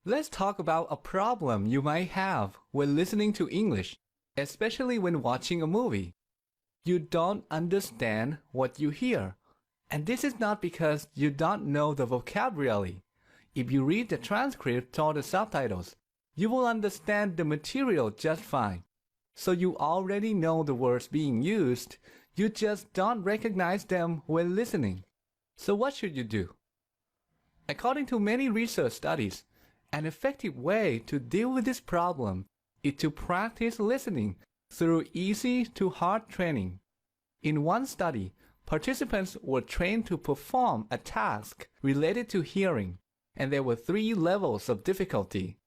Let's talk about a problem you might have when listening to English, especially when watching a movie. You don't understand what you hear. And this is not because you don't know the vocabulary. If you read the transcript or the subtitles, you will understand the material just fine. So you already know the words being used, you just don't recognize them when listening. So what should you do? According to many research studies, an effective way to deal with this problem is to practice listening through easy to hard training. In one study, participants were trained to perform a task related to hearing, and there were 3 levels of difficulty: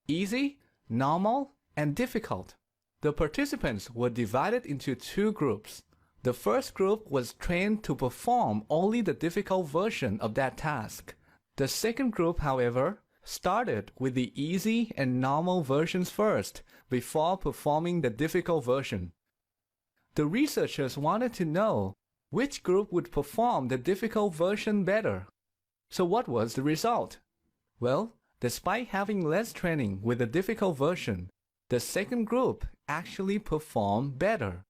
easy, normal, and difficult. The participants were divided into 2 groups. The first group was trained to perform only the difficult version of that task. The second group, however, started with the easy and normal versions first before performing the difficult version. The researchers wanted to know which group would perform the difficult version better. So what was the result? Well, despite having less training with the difficult version, the second group actually performed better.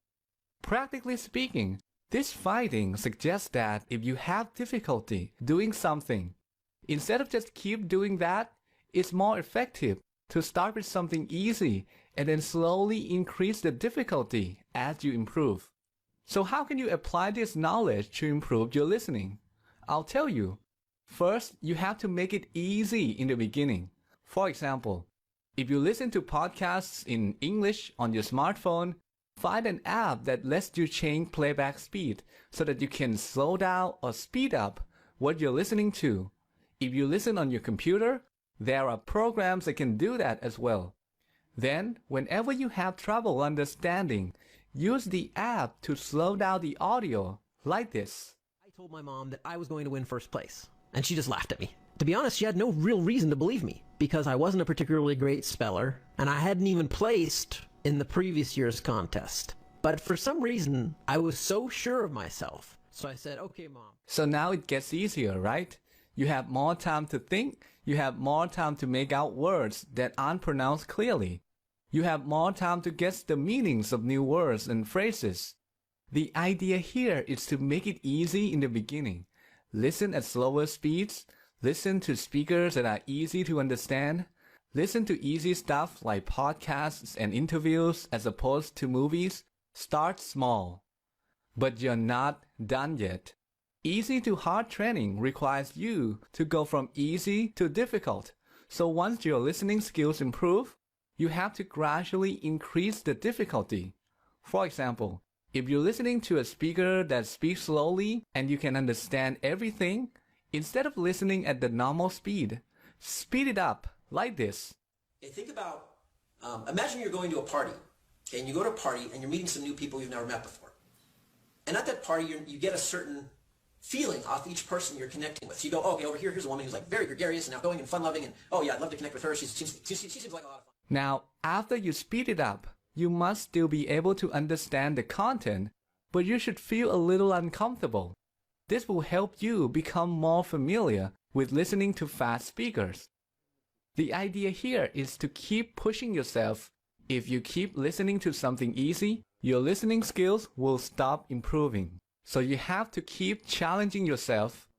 Practically speaking, this finding suggests that if you have difficulty doing something, instead of just keep doing that, it's more effective to start with something easy and then slowly increase the difficulty as you improve. So how can you apply this knowledge to improve your listening? I'll tell you. First, you have to make it easy in the beginning. For example, if you listen to podcasts in English on your smartphone, find an app that lets you change playback speed so that you can slow down or speed up what you're listening to. If you listen on your computer, there are programs that can do that as well. Then, whenever you have trouble understanding, use the app to slow down the audio, like this. I told my mom that I was going to win first place, and she just laughed at me. To be honest, she had no real reason to believe me, because I wasn't a particularly great speller, and I hadn't even placed in the previous year's contest. But for some reason, I was so sure of myself. So I said, okay, Mom. So now it gets easier, right? You have more time to think, you have more time to make out words that aren't pronounced clearly. You have more time to guess the meanings of new words and phrases. The idea here is to make it easy in the beginning. Listen at slower speeds, listen to speakers that are easy to understand, listen to easy stuff like podcasts and interviews as opposed to movies. Start small. But you're not done yet. Easy to hard training requires you to go from easy to difficult. So once your listening skills improve, you have to gradually increase the difficulty. For example, if you're listening to a speaker that speaks slowly and you can understand everything, instead of listening at the normal speed, speed it up like this. Okay, think about, imagine you're going to a party, okay, and you go to a party and you're meeting some new people you've never met before. And at that party, you get a certain feeling off each person you're connecting with. So you go, oh, okay, over here, here's a woman who's like very gregarious and outgoing and fun-loving, and oh yeah, I'd love to connect with her. She seems like a lot of fun. Now, after you speed it up, you must still be able to understand the content, but you should feel a little uncomfortable. This will help you become more familiar with listening to fast speakers. The idea here is to keep pushing yourself. If you keep listening to something easy, your listening skills will stop improving. So you have to keep challenging yourself.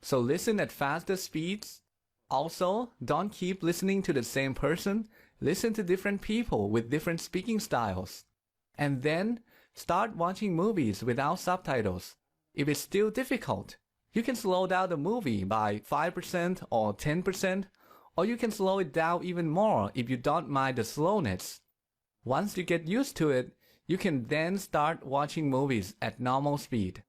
So listen at faster speeds. Also, don't keep listening to the same person. Listen to different people with different speaking styles. And then start watching movies without subtitles. If it's still difficult, you can slow down the movie by 5% or 10%, or you can slow it down even more if you don't mind the slowness. Once you get used to it, you can then start watching movies at normal speed.